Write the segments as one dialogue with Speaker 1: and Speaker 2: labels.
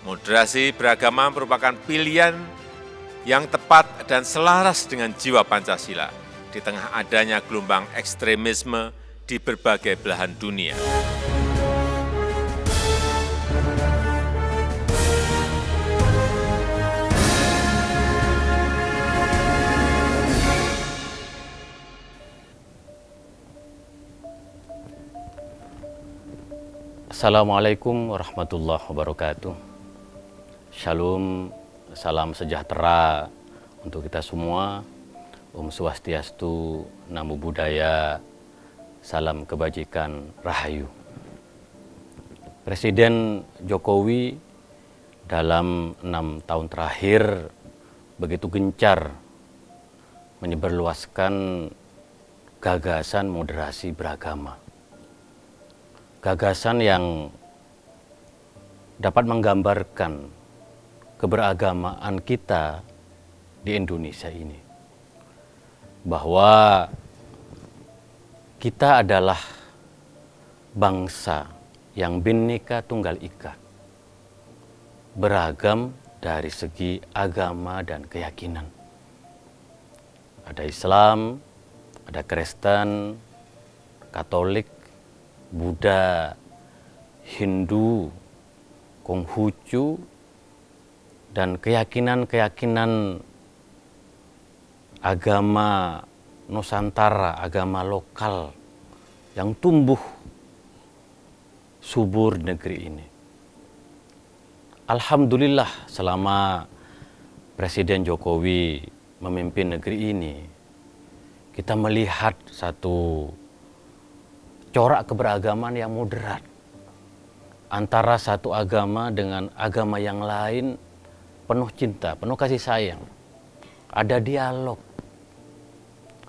Speaker 1: Moderasi beragama merupakan pilihan yang tepat dan selaras dengan jiwa Pancasila di tengah adanya gelombang ekstremisme di berbagai belahan dunia.
Speaker 2: Assalamualaikum warahmatullahi wabarakatuh. Shalom, salam sejahtera untuk kita semua. Om Swastiastu, Namo Buddhaya, salam kebajikan, Rahayu. Presiden Jokowi dalam 6 tahun terakhir begitu gencar menyebarluaskan gagasan moderasi beragama. Gagasan yang dapat menggambarkan keberagamaan kita di Indonesia ini. Bahwa kita adalah bangsa yang Bhinneka Tunggal Ika. Beragam dari segi agama dan keyakinan. Ada Islam, ada Kristen, Katolik, Buddha, Hindu, Konghucu, dan keyakinan-keyakinan agama Nusantara, agama lokal yang tumbuh subur di negeri ini. Alhamdulillah selama Presiden Jokowi memimpin negeri ini, kita melihat satu corak keberagaman yang moderat antara satu agama dengan agama yang lain, penuh cinta, penuh kasih sayang, ada dialog,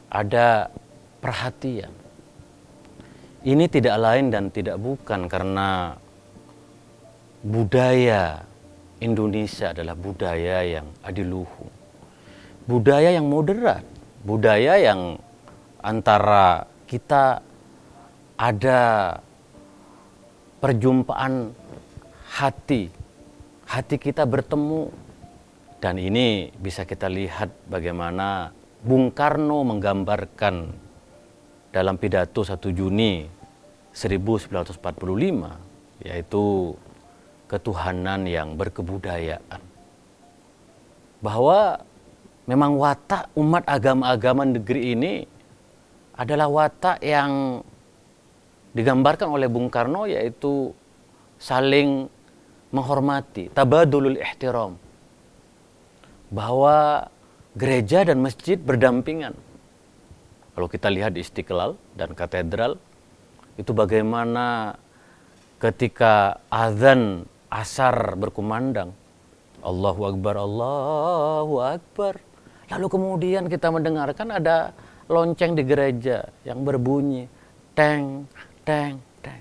Speaker 2: ada perhatian. Ini tidak lain dan tidak bukan karena budaya Indonesia adalah budaya yang adiluhung, budaya yang moderat, budaya yang antara kita ada perjumpaan hati kita bertemu. Dan ini bisa kita lihat bagaimana Bung Karno menggambarkan dalam pidato 1 Juni 1945, yaitu ketuhanan yang berkebudayaan. Bahwa memang watak umat agama-agama negeri ini adalah watak yang digambarkan oleh Bung Karno, yaitu saling menghormati, tabadulul ihtiram. Bahwa gereja dan masjid berdampingan. Kalau kita lihat di Istiqlal dan katedral, itu bagaimana ketika azan asar berkumandang, Allahu Akbar, Allahu Akbar. Lalu kemudian kita mendengarkan ada lonceng di gereja yang berbunyi, teng, teng, teng.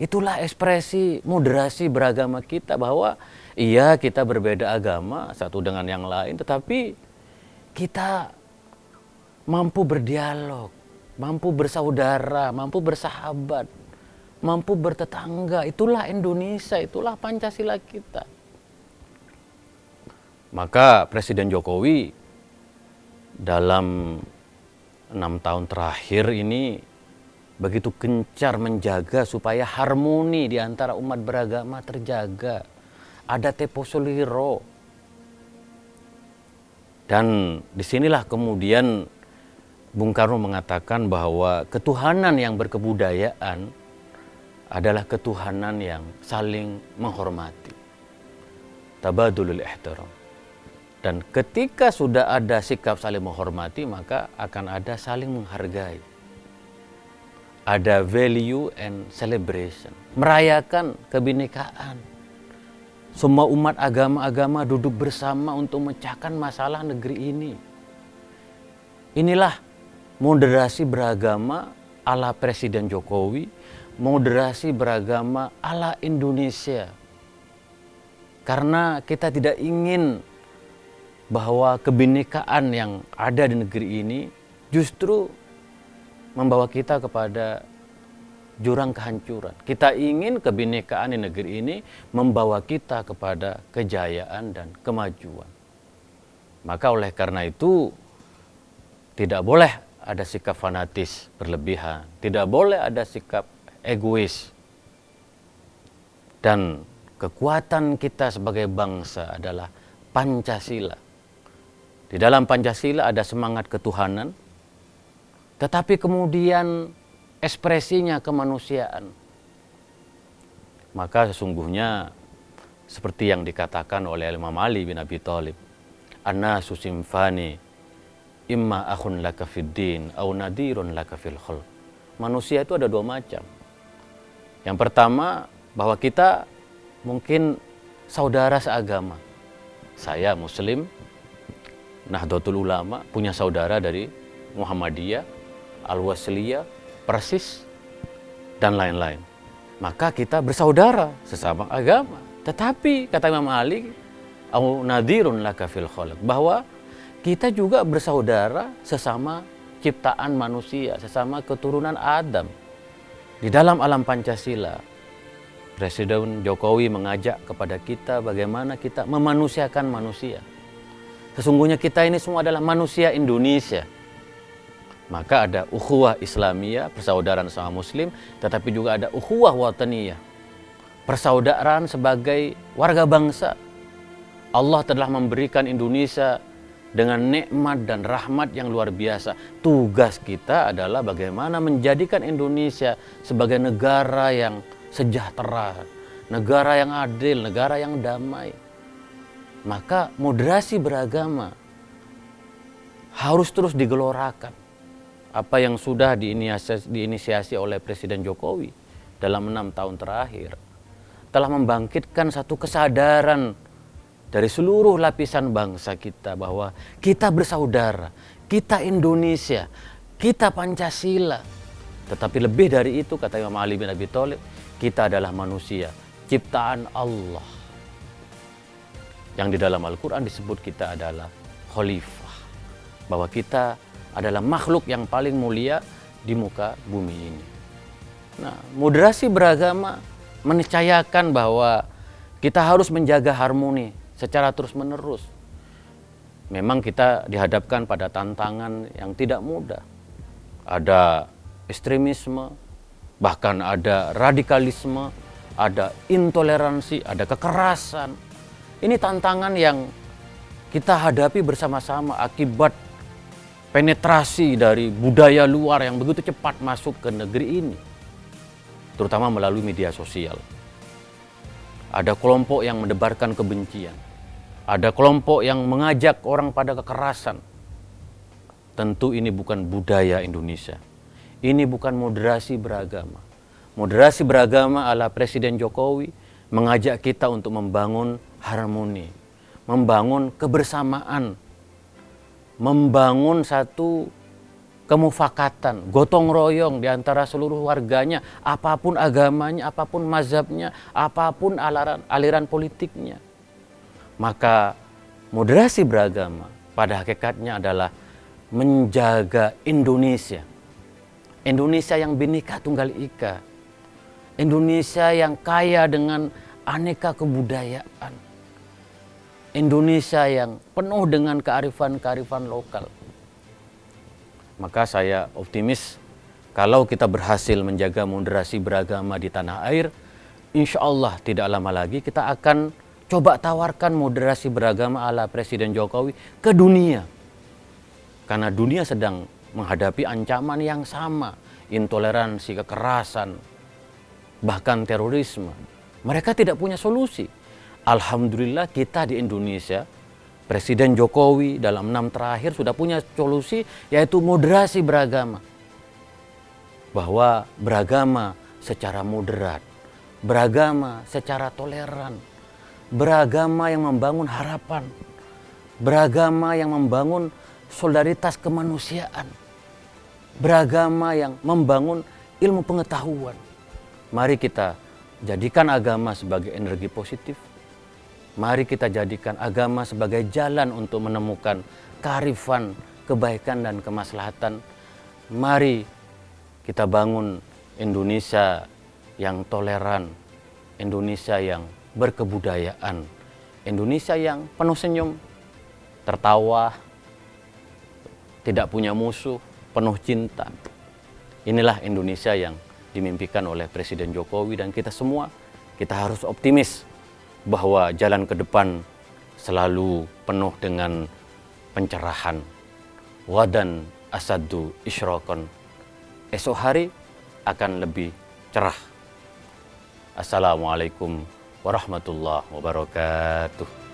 Speaker 2: Itulah ekspresi moderasi beragama kita, bahwa iya kita berbeda agama satu dengan yang lain, tetapi kita mampu berdialog, mampu bersaudara, mampu bersahabat, mampu bertetangga. Itulah Indonesia, itulah Pancasila kita. Maka Presiden Jokowi dalam 6 tahun terakhir ini begitu gencar menjaga supaya harmoni di antara umat beragama terjaga. Ada teposoliro. Dan disinilah kemudian Bung Karno mengatakan bahwa ketuhanan yang berkebudayaan adalah ketuhanan yang saling menghormati. Tabadulul ihtiram. Dan ketika sudah ada sikap saling menghormati, maka akan ada saling menghargai. Ada value and celebration. Merayakan kebinekaan. Semua umat agama-agama duduk bersama untuk memecahkan masalah negeri ini. Inilah moderasi beragama ala Presiden Jokowi, moderasi beragama ala Indonesia. Karena kita tidak ingin bahwa kebinekaan yang ada di negeri ini justru membawa kita kepada jurang kehancuran. Kita ingin kebinekaan di negeri ini membawa kita kepada kejayaan dan kemajuan. Maka oleh karena itu tidak boleh ada sikap fanatis berlebihan, tidak boleh ada sikap egois. Dan kekuatan kita sebagai bangsa adalah Pancasila. Di dalam Pancasila ada semangat ketuhanan, tetapi kemudian ekspresinya kemanusiaan. Maka sesungguhnya seperti yang dikatakan oleh Imam Ali bin Abi Thalib, "An-nasu simfani, imma akhun laka fid din, au nadirun laka fil khulq." Manusia itu ada dua macam. Yang pertama, bahwa kita mungkin saudara seagama. Saya Muslim, Nahdlatul Ulama, punya saudara dari Muhammadiyah, Al-Wasliyah, Persis, dan lain-lain. Maka kita bersaudara sesama agama. Tetapi kata Imam Ali, "Au nadirun laka fil khalq," bahwa kita juga bersaudara sesama ciptaan manusia, sesama keturunan Adam. Di dalam alam Pancasila, Presiden Jokowi mengajak kepada kita bagaimana kita memanusiakan manusia. Sesungguhnya kita ini semua adalah manusia Indonesia. Maka ada ukhuwah Islamiyah, persaudaraan sama Muslim, tetapi juga ada ukhuwah wataniyah, persaudaraan sebagai warga bangsa. Allah telah memberikan Indonesia dengan nikmat dan rahmat yang luar biasa. Tugas kita adalah bagaimana menjadikan Indonesia sebagai negara yang sejahtera, negara yang adil, negara yang damai. Maka moderasi beragama harus terus digelorakan. Apa yang sudah diinisiasi oleh Presiden Jokowi dalam 6 tahun terakhir telah membangkitkan satu kesadaran dari seluruh lapisan bangsa kita bahwa kita bersaudara, kita Indonesia, kita Pancasila. Tetapi lebih dari itu, kata Imam Ali bin Abi Thalib, kita adalah manusia, ciptaan Allah. Yang di dalam Al-Quran disebut kita adalah khalifah. Bahwa kita adalah makhluk yang paling mulia di muka bumi ini. Nah, moderasi beragama meniscayakan bahwa kita harus menjaga harmoni secara terus-menerus. Memang kita dihadapkan pada tantangan yang tidak mudah. Ada ekstremisme, bahkan ada radikalisme, ada intoleransi, ada kekerasan. Ini tantangan yang kita hadapi bersama-sama akibat penetrasi dari budaya luar yang begitu cepat masuk ke negeri ini, terutama melalui media sosial. Ada kelompok yang mendebarkan kebencian, ada kelompok yang mengajak orang pada kekerasan. Tentu ini bukan budaya Indonesia. Ini bukan moderasi beragama. Moderasi beragama ala Presiden Jokowi mengajak kita untuk membangun harmoni, membangun kebersamaan, membangun satu kemufakatan, gotong royong di antara seluruh warganya, apapun agamanya, apapun mazhabnya, apapun aliran politiknya. Maka moderasi beragama pada hakikatnya adalah menjaga Indonesia. Indonesia yang Bhinneka Tunggal Ika. Indonesia yang kaya dengan aneka kebudayaan. Indonesia yang penuh dengan kearifan-kearifan lokal. Maka saya optimis kalau kita berhasil menjaga moderasi beragama di tanah air, insya Allah tidak lama lagi kita akan coba tawarkan moderasi beragama ala Presiden Jokowi ke dunia. Karena dunia sedang menghadapi ancaman yang sama, intoleransi, kekerasan, bahkan terorisme. Mereka tidak punya solusi. Alhamdulillah kita di Indonesia, Presiden Jokowi dalam 6 terakhir sudah punya solusi, yaitu moderasi beragama. Bahwa beragama secara moderat, beragama secara toleran, beragama yang membangun harapan, beragama yang membangun solidaritas kemanusiaan, beragama yang membangun ilmu pengetahuan. Mari kita jadikan agama sebagai energi positif. Mari kita jadikan agama sebagai jalan untuk menemukan kearifan, kebaikan, dan kemaslahatan. Mari kita bangun Indonesia yang toleran, Indonesia yang berkebudayaan, Indonesia yang penuh senyum, tertawa, tidak punya musuh, penuh cinta. Inilah Indonesia yang dimimpikan oleh Presiden Jokowi, dan kita semua, kita harus optimis bahwa jalan ke depan selalu penuh dengan pencerahan. Wadan asadu isyrokon. Esok hari akan lebih cerah. Assalamualaikum warahmatullahi wabarakatuh.